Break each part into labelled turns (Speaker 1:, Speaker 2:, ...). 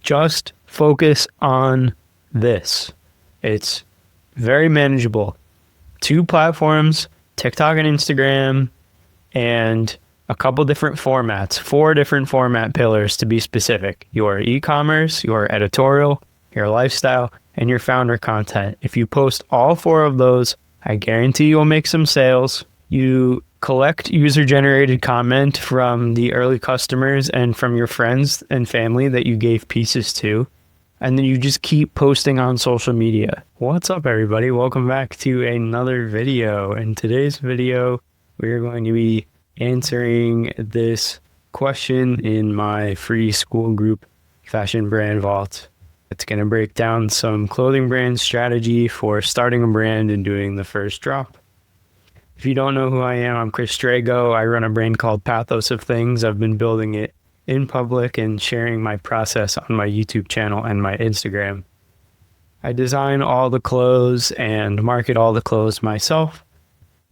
Speaker 1: Just focus on this. It's very manageable. 2 platforms, TikTok and Instagram, and a couple different formats, 4 different format pillars to be specific. Your e-commerce, your editorial, your lifestyle, and your founder content. If you post all 4 of those, I guarantee you'll make some sales. You collect user-generated comment from the early customers and from your friends and family that you gave pieces to. And then you just keep posting on social media. What's up, everybody? Welcome back to another video. In today's video, we're going to be answering this question in my free Skool group, Fashion Brand Vault. It's going to break down some clothing brand strategy for starting a brand and doing the first drop. If you don't know who I am, I'm Chris Strago. I run a brand called Pathos of Things. I've been building it in public and sharing my process on my YouTube channel and my Instagram. I design all the clothes and market all the clothes myself,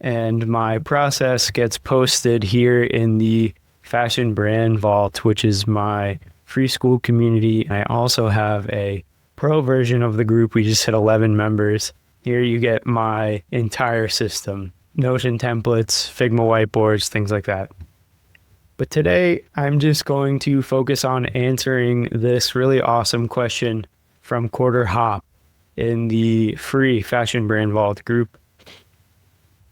Speaker 1: and my process gets posted here in the Fashion Brand Vault, which is my free Skool community. I also have a pro version of the group. We just hit 11 members. Here you get my entire system, Notion templates, Figma whiteboards, things like that. But today, I'm just going to focus on answering this really awesome question from Quarter Hop in the free Fashion Brand Vault group.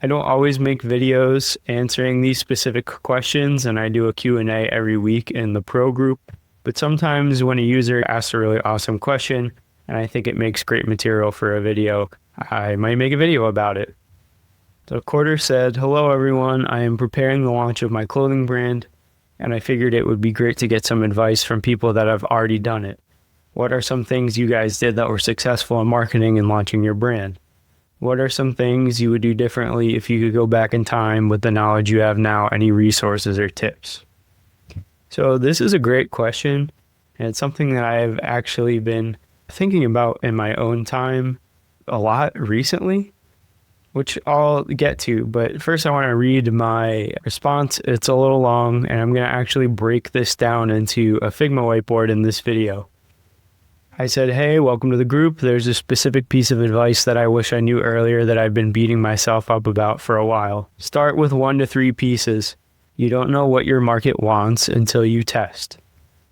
Speaker 1: I don't always make videos answering these specific questions, and I do a Q&A every week in the pro group. But sometimes when a user asks a really awesome question, and I think it makes great material for a video, I might make a video about it. So Quarter said, "Hello everyone, I am preparing the launch of my clothing brand, and I figured it would be great to get some advice from people that have already done it. What are some things you guys did that were successful in marketing and launching your brand? What are some things you would do differently if you could go back in time with the knowledge you have now? Any resources or tips?" So this is a great question, and it's something that I've actually been thinking about in my own time a lot recently, which I'll get to. But first I want to read my response. It's a little long, and I'm going to actually break this down into a Figma whiteboard in this video. I said, "Hey, welcome to the group. There's a specific piece of advice that I wish I knew earlier that I've been beating myself up about for a while. Start with 1 to 3 pieces. You don't know what your market wants until you test.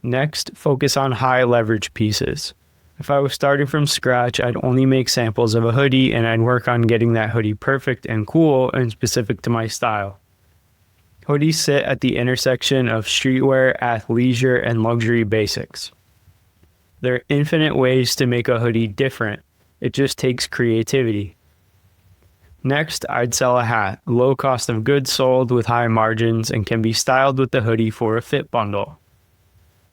Speaker 1: Next, focus on high leverage pieces. If I was starting from scratch, I'd only make samples of a hoodie, and I'd work on getting that hoodie perfect and cool and specific to my style. Hoodies sit at the intersection of streetwear, athleisure, and luxury basics. There are infinite ways to make a hoodie different. It just takes creativity. Next, I'd sell a hat, low cost of goods sold with high margins, and can be styled with the hoodie for a fit bundle.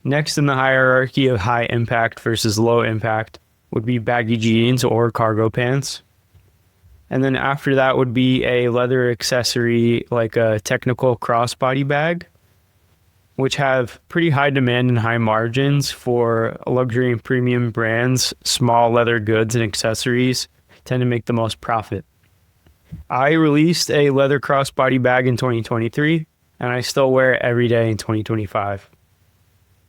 Speaker 1: Next in the hierarchy of high impact versus low impact would be baggy jeans or cargo pants. And then after that would be a leather accessory like a technical crossbody bag, which have pretty high demand and high margins for luxury and premium brands. Small leather goods and accessories tend to make the most profit. I released a leather crossbody bag in 2023, and I still wear it every day in 2025.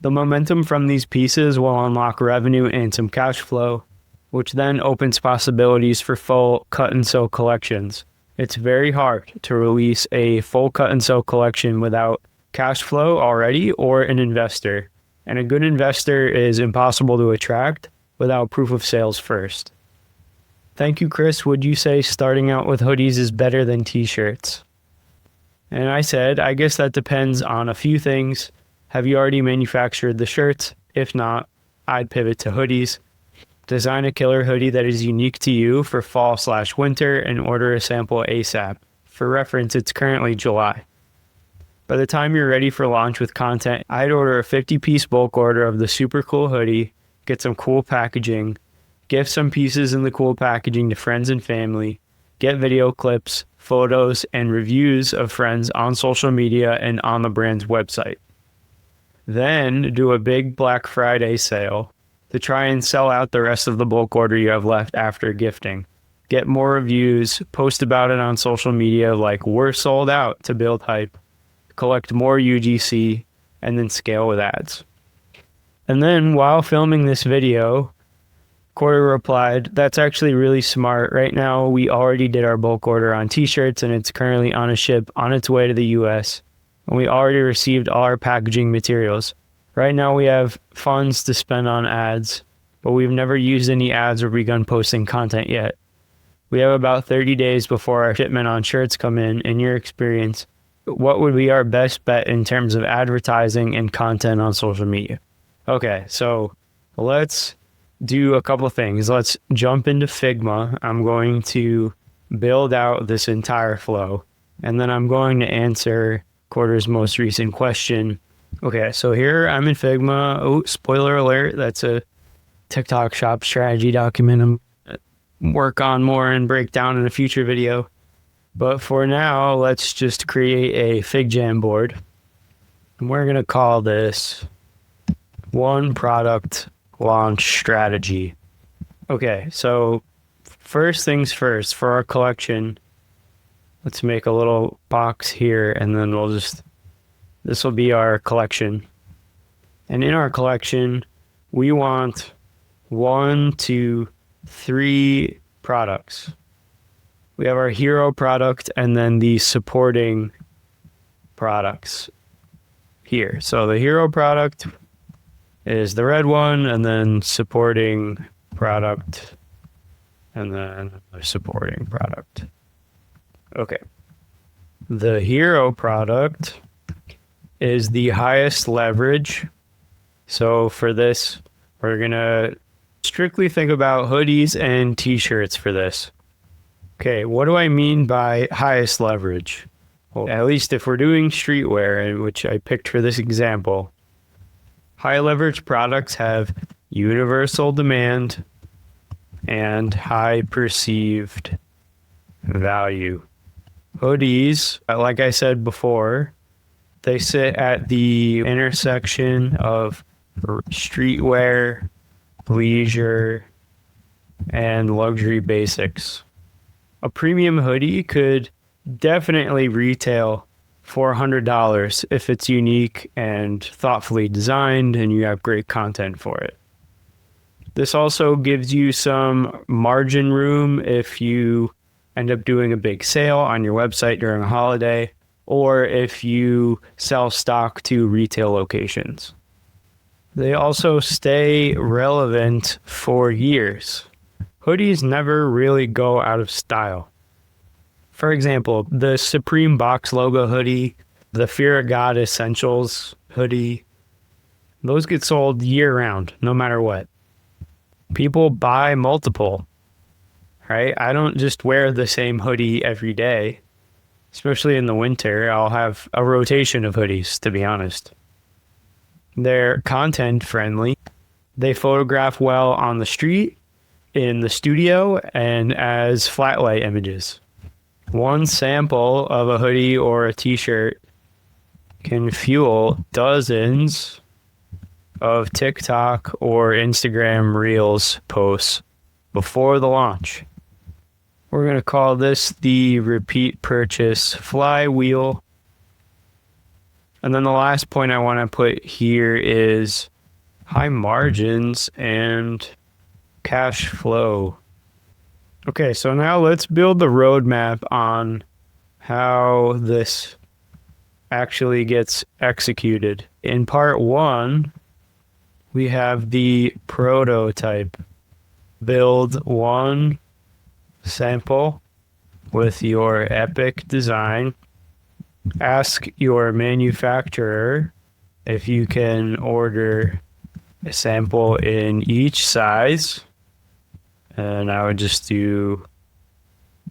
Speaker 1: The momentum from these pieces will unlock revenue and some cash flow, which then opens possibilities for full cut and sew collections. It's very hard to release a full cut and sew collection without cash flow already or an investor. And a good investor is impossible to attract without proof of sales first. Thank you, Chris. Would you say starting out with hoodies is better than t-shirts? And I said, I guess that depends on a few things. Have you already manufactured the shirts? If not, I'd pivot to hoodies. Design a killer hoodie that is unique to you for fall/winter and order a sample ASAP. For reference, it's currently July. By the time you're ready for launch with content, I'd order a 50-piece bulk order of the super cool hoodie, get some cool packaging, gift some pieces in the cool packaging to friends and family, get video clips, photos, and reviews of friends on social media and on the brand's website. Then do a big Black Friday sale to try and sell out the rest of the bulk order you have left after gifting. Get more reviews, post about it on social media like "we're sold out" to build hype, collect more UGC, and then scale with ads. And then while filming this video, Quarter replied, "That's actually really smart. Right now, we already did our bulk order on t-shirts and it's currently on a ship on its way to the US. And we already received all our packaging materials. Right now, we have funds to spend on ads, but we've never used any ads or begun posting content yet. We have about 30 days before our shipment on shirts come in. In your experience, what would be our best bet in terms of advertising and content on social media?" Okay, so let's do a couple things. Let's jump into Figma. I'm going to build out this entire flow, and then I'm going to answer Quarter's most recent question. Okay, so here I'm in Figma. Oh, spoiler alert, that's a TikTok shop strategy document I'm work on more and break down in a future video. But for now, let's just create a FigJam board. And we're going to call this one product launch strategy. Okay, so first things first, for our collection, let's make a little box here and then this will be our collection. And in our collection, we want 1 to 3 products. We have our hero product and then the supporting products here. So the hero product is the red one, and then supporting product, and then the supporting product. Okay. The hero product is the highest leverage. So for this, we're going to strictly think about hoodies and t-shirts for this. Okay, what do I mean by highest leverage? Well, at least if we're doing streetwear, which I picked for this example, high leverage products have universal demand and high perceived value. Hoodies, like I said before, they sit at the intersection of streetwear, leisure, and luxury basics. A premium hoodie could definitely retail $400 if it's unique and thoughtfully designed and you have great content for it. This also gives you some margin room if you end up doing a big sale on your website during a holiday, or if you sell stock to retail locations. They also stay relevant for years. Hoodies never really go out of style. For example, the Supreme Box logo hoodie, the Fear of God Essentials hoodie, those get sold year round, no matter what. People buy multiple, right? I don't just wear the same hoodie every day, especially in the winter. I'll have a rotation of hoodies, to be honest. They're content friendly. They photograph well on the street, in the studio, and as flat light images. One sample of a hoodie or a t-shirt can fuel dozens of TikTok or Instagram Reels posts before the launch. We're going to call this the repeat purchase flywheel. And then the last point I want to put here is high margins and cash flow. Okay, so now let's build the roadmap on how this actually gets executed. In part 1, we have the prototype. Build one sample with your epic design. Ask your manufacturer if you can order a sample in each size. And I would just do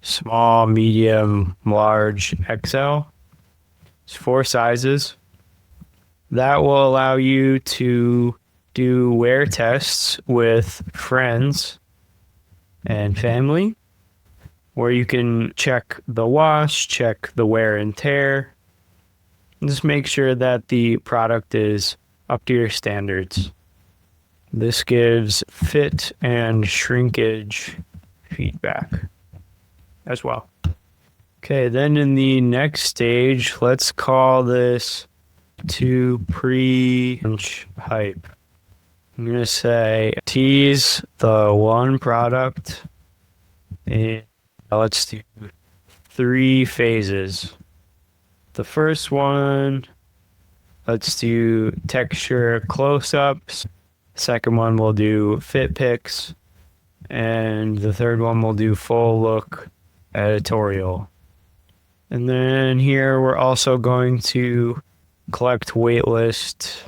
Speaker 1: small, medium, large, XL. It's 4 sizes. That will allow you to do wear tests with friends and family, where you can check the wash, check the wear and tear, and just make sure that the product is up to your standards. This gives fit and shrinkage feedback as well. Okay, then in the next stage, let's call this to pre-launch hype. I'm going to say tease the one product, and let's do 3 phases. The first one, let's do texture close-ups. Second one, we'll do fit pics. And the third one, we'll do full look editorial. And then here, we're also going to collect waitlist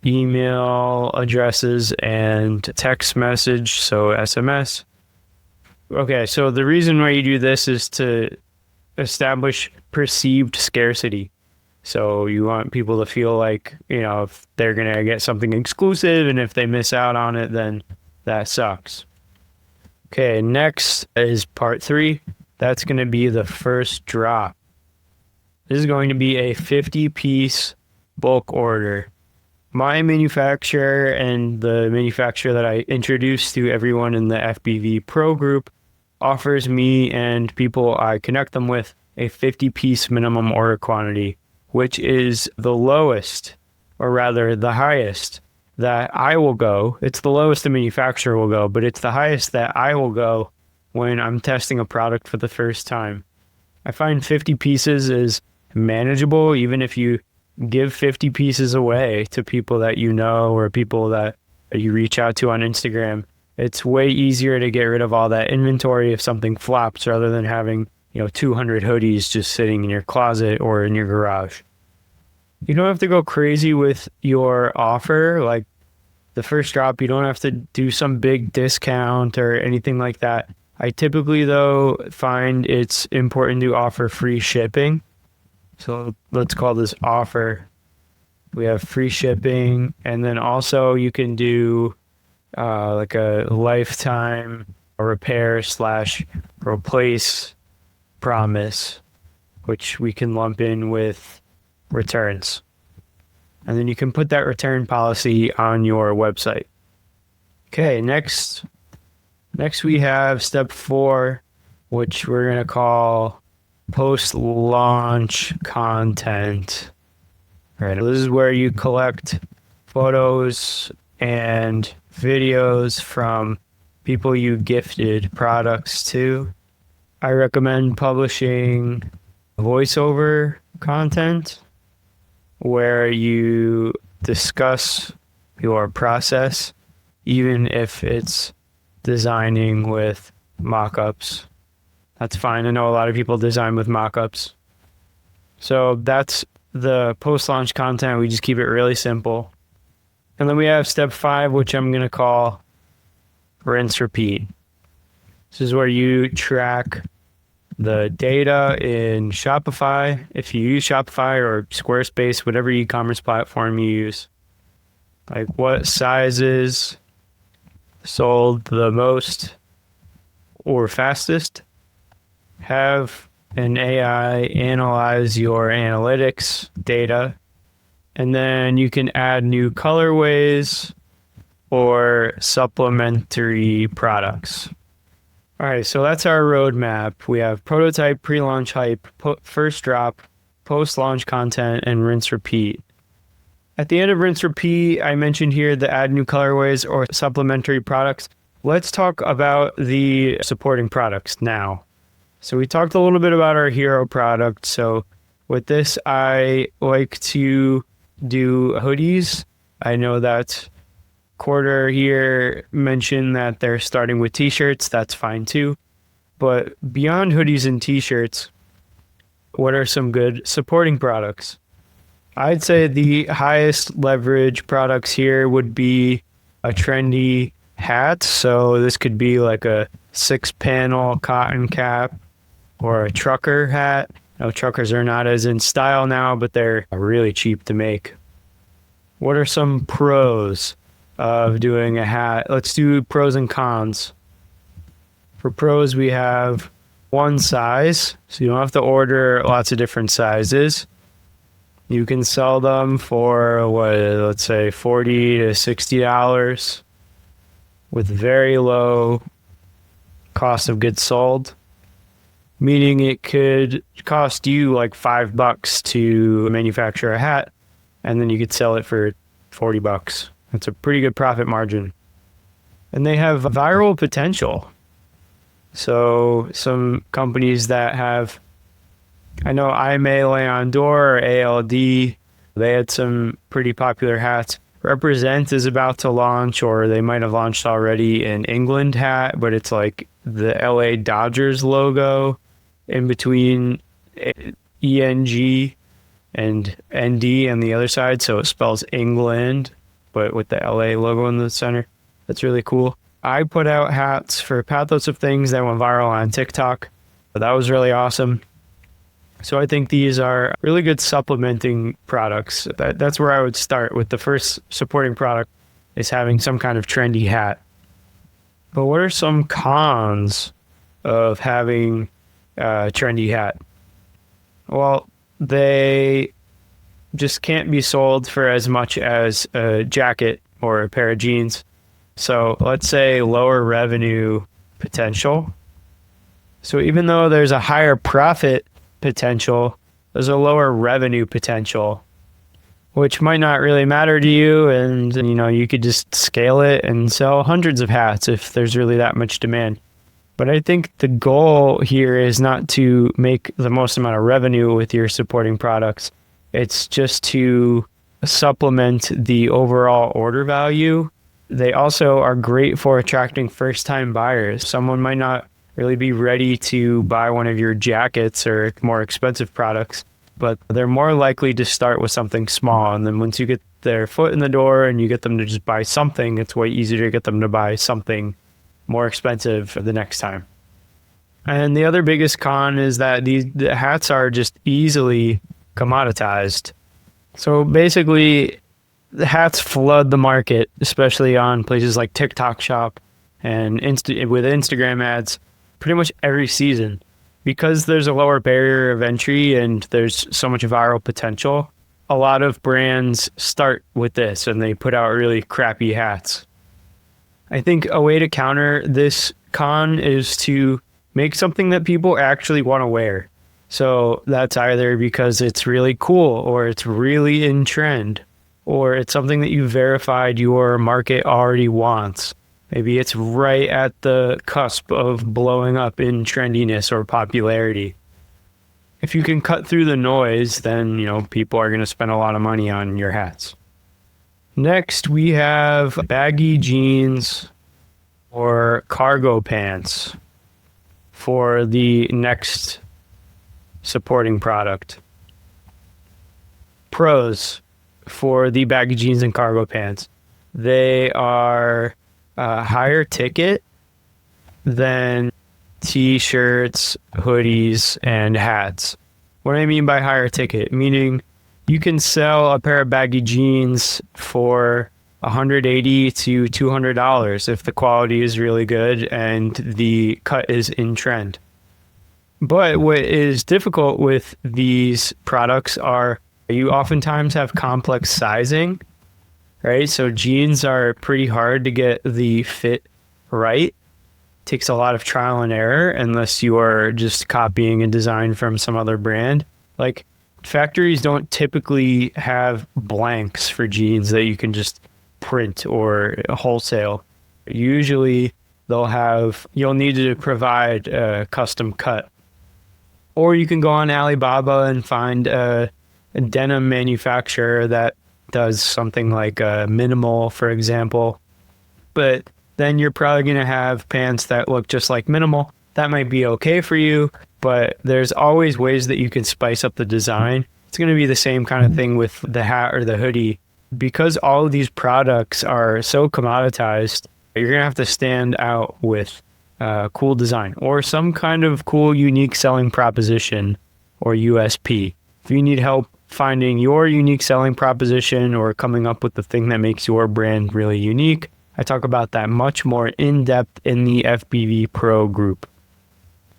Speaker 1: email addresses and text message, so SMS. Okay, so the reason why you do this is to establish perceived scarcity. So you want people to feel like, if they're going to get something exclusive, and if they miss out on it, then that sucks. Okay, next is part 3. That's going to be the first drop. This is going to be a 50-piece bulk order. My manufacturer and the manufacturer that I introduced to everyone in the FBV Pro group offers me and people I connect them with a 50-piece minimum order quantity, which is the lowest, or rather the highest, that I will go. It's the lowest the manufacturer will go, but it's the highest that I will go when I'm testing a product for the first time. I find 50 pieces is manageable, even if you give 50 pieces away to people that you know or people that you reach out to on Instagram. It's way easier to get rid of all that inventory if something flops, rather than having 200 hoodies just sitting in your closet or in your garage. You don't have to go crazy with your offer. Like the first drop, you don't have to do some big discount or anything like that. I typically, though, find it's important to offer free shipping. So let's call this offer. We have free shipping, and then also you can do like a lifetime repair/replace promise, which we can lump in with returns. And then you can put that return policy on your website. Okay, next we have step 4, which we're going to call post-launch content. All right, this is where you collect photos and videos from people you gifted products to. I recommend publishing voiceover content where you discuss your process, even if it's designing with mock-ups. That's fine. I know a lot of people design with mock-ups. So that's the post-launch content. We just keep it really simple. And then we have step 5, which I'm going to call rinse repeat. This is where you track the data in Shopify. If you use Shopify or Squarespace, whatever e-commerce platform you use, like what sizes sold the most or fastest. Have an AI analyze your analytics data, and then you can add new colorways or supplementary products. All right, so that's our roadmap. We have prototype, pre-launch hype, first drop, post-launch content, and rinse repeat. At the end of rinse repeat, I mentioned here the add new colorways or supplementary products. Let's talk about the supporting products now. So we talked a little bit about our hero product. So with this, I like to do hoodies. I know that Quarter here mentioned that they're starting with t-shirts. That's fine too. But beyond hoodies and t-shirts, what are some good supporting products? I'd say the highest leverage products here would be a trendy hat. So this could be like a 6-panel cotton cap or a trucker hat. Truckers are not as in style now, but they're really cheap to make. What are some pros of doing a hat? Let's do pros and cons. For pros, we have one size, so you don't have to order lots of different sizes. You can sell them for let's say $40 to $60 with very low cost of goods sold, meaning it could cost you like $5 to manufacture a hat, and then you could sell it for $40 It's a pretty good profit margin. And they have viral potential. So some companies that have, I know IMA Leon Dor or ALD, they had some pretty popular hats. Represent is about to launch, or they might have launched already, an England hat, but it's like the LA Dodgers logo in between ENG and ND on the other side. So it spells England, but with the LA logo in the center. That's really cool. I put out hats for Pathos of Things that went viral on TikTok. But that was really awesome. So I think these are really good supplementing products. That's where I would start with. The first supporting product is having some kind of trendy hat. But what are some cons of having a trendy hat? Well, they just can't be sold for as much as a jacket or a pair of jeans. So let's say lower revenue potential. So even though there's a higher profit potential, there's a lower revenue potential, which might not really matter to you. And, you could just scale it and sell hundreds of hats if there's really that much demand. But I think the goal here is not to make the most amount of revenue with your supporting products. It's just to supplement the overall order value. They also are great for attracting first-time buyers. Someone might not really be ready to buy one of your jackets or more expensive products, but they're more likely to start with something small. And then once you get their foot in the door and you get them to just buy something, it's way easier to get them to buy something more expensive the next time. And the other biggest con is that the hats are just easily commoditized. So basically, the hats flood the market, especially on places like TikTok Shop and with Instagram ads, pretty much every season. Because there's a lower barrier of entry and there's so much viral potential, a lot of brands start with this and they put out really crappy hats. I think a way to counter this con is to make something that people actually want to wear. So that's either because it's really cool or it's really in trend, or it's something that you verified your market already wants. Maybe it's right at the cusp of blowing up in trendiness or popularity. If you can cut through the noise, then, people are going to spend a lot of money on your hats. Next, we have baggy jeans or cargo pants for the next supporting product. Pros for the baggy jeans and cargo pants. They are higher ticket than t-shirts, hoodies, and hats. What do I mean by higher ticket? Meaning you can sell a pair of baggy jeans for $180 to $200 if the quality is really good and the cut is in trend. But what is difficult with these products are you oftentimes have complex sizing, right? So jeans are pretty hard to get the fit right. Takes a lot of trial and error unless you are just copying a design from some other brand. Like factories don't typically have blanks for jeans that you can just print or wholesale. Usually you'll need to provide a custom cut. Or you can go on Alibaba and find a denim manufacturer that does something like Minimal, for example. But then you're probably going to have pants that look just like Minimal. That might be okay for you, but there's always ways that you can spice up the design. It's going to be the same kind of thing with the hat or the hoodie. Because all of these products are so commoditized, you're going to have to stand out with cool design or some kind of cool, unique selling proposition or USP. If you need help finding your unique selling proposition or coming up with the thing that makes your brand really unique, I talk about that much more in depth in the FBV Pro group.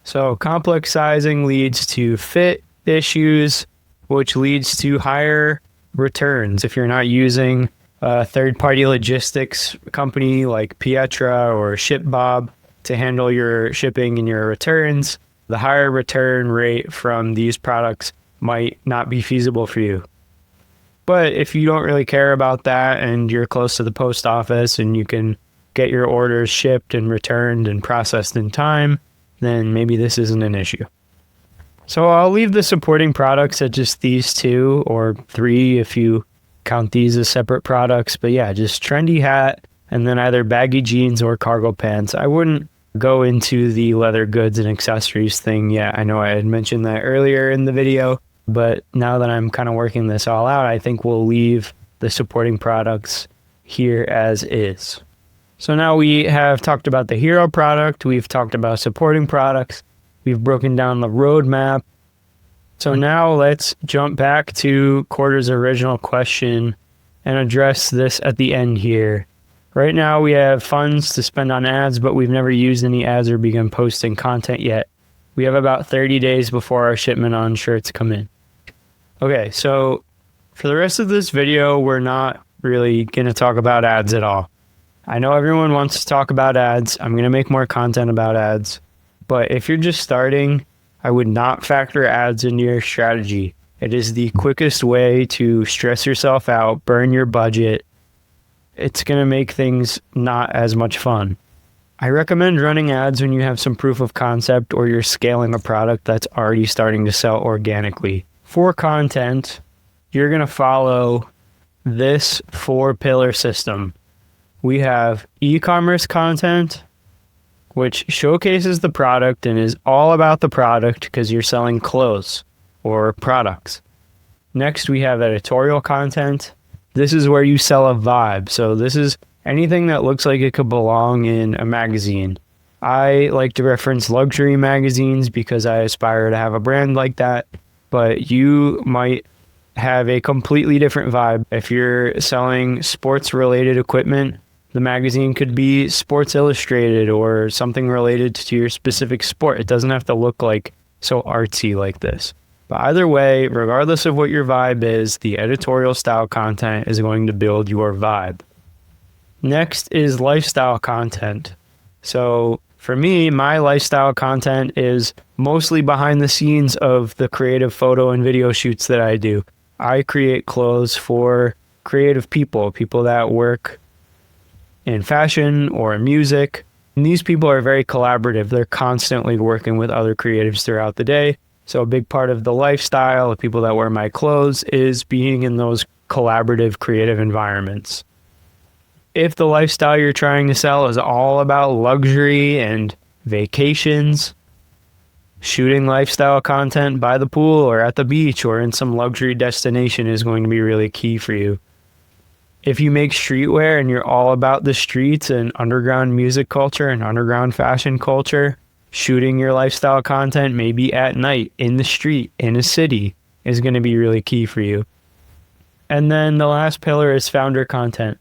Speaker 1: So complex sizing leads to fit issues, which leads to higher returns. If you're not using a third-party logistics company like Pietra or ShipBob to handle your shipping and your returns, the higher return rate from these products might not be feasible for you. But if you don't really care about that and you're close to the post office and you can get your orders shipped and returned and processed in time, then maybe this isn't an issue. So I'll leave the supporting products at just these 2 or 3 if you count these as separate products. But yeah, just trendy hat and then either baggy jeans or cargo pants. I wouldn't go into the leather goods and accessories thing yet. I know I had mentioned that earlier in the video, but now that I'm kind of working this all out, I think we'll leave the supporting products here as is. So now we have talked about the hero product. We've talked about supporting products. We've broken down the roadmap. So now let's jump back to Quarter's original question and address this at the end here. Right now we have funds to spend on ads, but we've never used any ads or begun posting content yet. We have about 30 days before our shipment on shirts come in. Okay, so for the rest of this video, we're not really going to talk about ads at all. I know everyone wants to talk about ads. I'm going to make more content about ads. But if you're just starting, I would not factor ads into your strategy. It is the quickest way to stress yourself out, burn your budget. It's going to make things not as much fun. I recommend running ads when you have some proof of concept or you're scaling a product that's already starting to sell organically. For content, you're going to follow this 4-pillar system. We have e-commerce content, which showcases the product and is all about the product because you're selling clothes or products. Next, we have editorial content. This is where you sell a vibe. So this is anything that looks like it could belong in a magazine. I like to reference luxury magazines because I aspire to have a brand like that, but you might have a completely different vibe. If you're selling sports-related equipment, the magazine could be Sports Illustrated or something related to your specific sport. It doesn't have to look like so artsy like this. But either way, regardless of what your vibe is, the editorial style content is going to build your vibe. Next is lifestyle content. So for me, my lifestyle content is mostly behind the scenes of the creative photo and video shoots that I do. I create clothes for creative people that work in fashion or in music. And these people are very collaborative. They're constantly working with other creatives throughout the day. So a big part of the lifestyle of people that wear my clothes is being in those collaborative, creative environments. If the lifestyle you're trying to sell is all about luxury and vacations, shooting lifestyle content by the pool or at the beach or in some luxury destination is going to be really key for you. If you make streetwear and you're all about the streets and underground music culture and underground fashion culture, shooting your lifestyle content maybe at night, in the street, in a city, is going to be really key for you. And then the last pillar is founder content.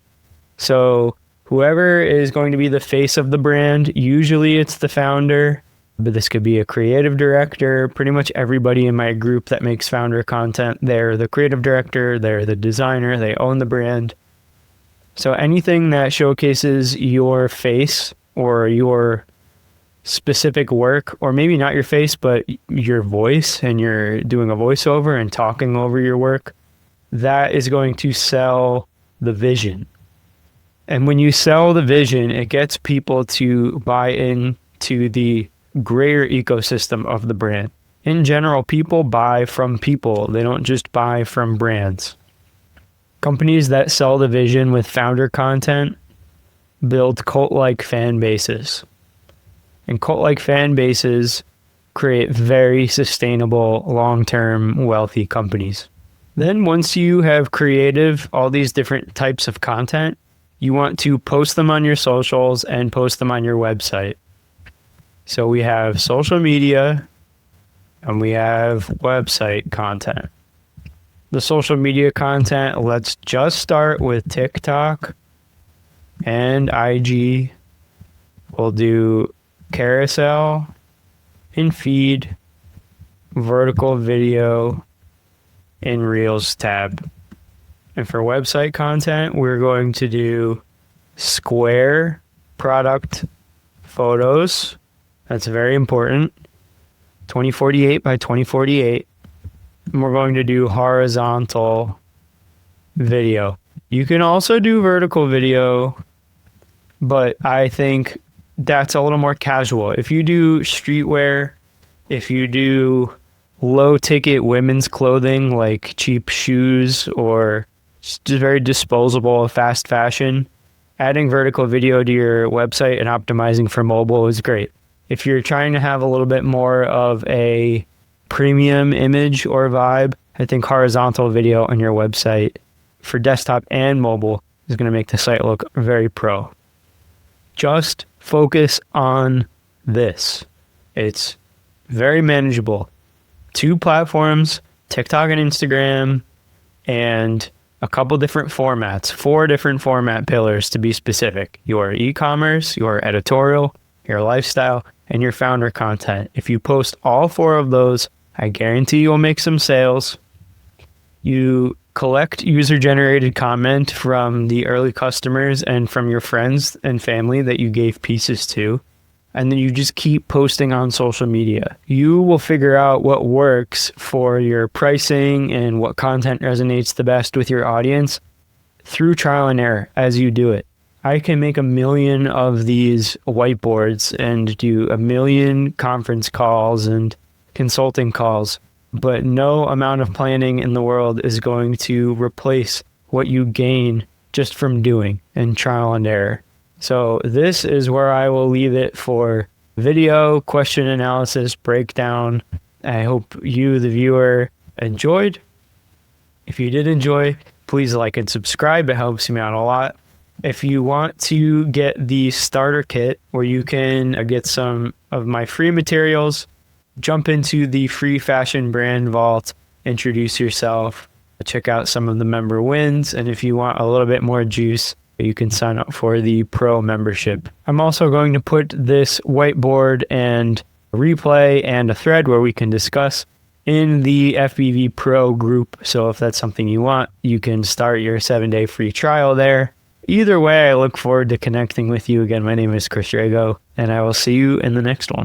Speaker 1: So whoever is going to be the face of the brand, usually it's the founder, but this could be a creative director. Pretty much everybody in my group that makes founder content, they're the creative director, they're the designer, they own the brand. So anything that showcases your face or your specific work, or maybe not your face, but your voice, and you're doing a voiceover and talking over your work, that is going to sell the vision. And when you sell the vision, it gets people to buy into the greater ecosystem of the brand. In general, people buy from people. They don't just buy from brands. Companies that sell the vision with founder content build cult-like fan bases. And cult-like fan bases create very sustainable, long-term, wealthy companies. Then once you have created all these different types of content, you want to post them on your socials and post them on your website. So we have social media and we have website content. The social media content, let's just start with TikTok and IG. We'll do carousel and feed, vertical video, and Reels tab. And for website content, we're going to do square product photos. That's very important. 2048 by 2048. And we're going to do horizontal video. You can also do vertical video, but I think that's a little more casual. If you do streetwear, if you do low ticket women's clothing like cheap shoes or just very disposable fast fashion, adding vertical video to your website and optimizing for mobile is great. If you're trying to have a little bit more of a premium image or vibe, I think horizontal video on your website for desktop and mobile is going to make the site look very pro. Just focus on this. It's very manageable. 2 platforms, TikTok and Instagram, and a couple different formats, 4 different format pillars to be specific. Your e-commerce, your editorial, your lifestyle, and your founder content. If you post all 4 of those, I guarantee you'll make some sales. You collect user-generated comment from the early customers and from your friends and family that you gave pieces to. And then you just keep posting on social media. You will figure out what works for your pricing and what content resonates the best with your audience through trial and error as you do it. I can make 1 million of these whiteboards and do 1 million conference calls and consulting calls, but no amount of planning in the world is going to replace what you gain just from doing and trial and error. So this is where I will leave it for video, question analysis, breakdown. I hope you, the viewer, enjoyed. If you did enjoy, please like and subscribe. It helps me out a lot. If you want to get the starter kit where you can get some of my free materials, jump into the free fashion brand vault, introduce yourself, check out some of the member wins. And if you want a little bit more juice, you can sign up for the pro membership. I'm also going to put this whiteboard and replay and a thread where we can discuss in the FBV Pro group. So if that's something you want, you can start your 7-day free trial there. Either way, I look forward to connecting with you again. My name is Chris Drago, and I will see you in the next one.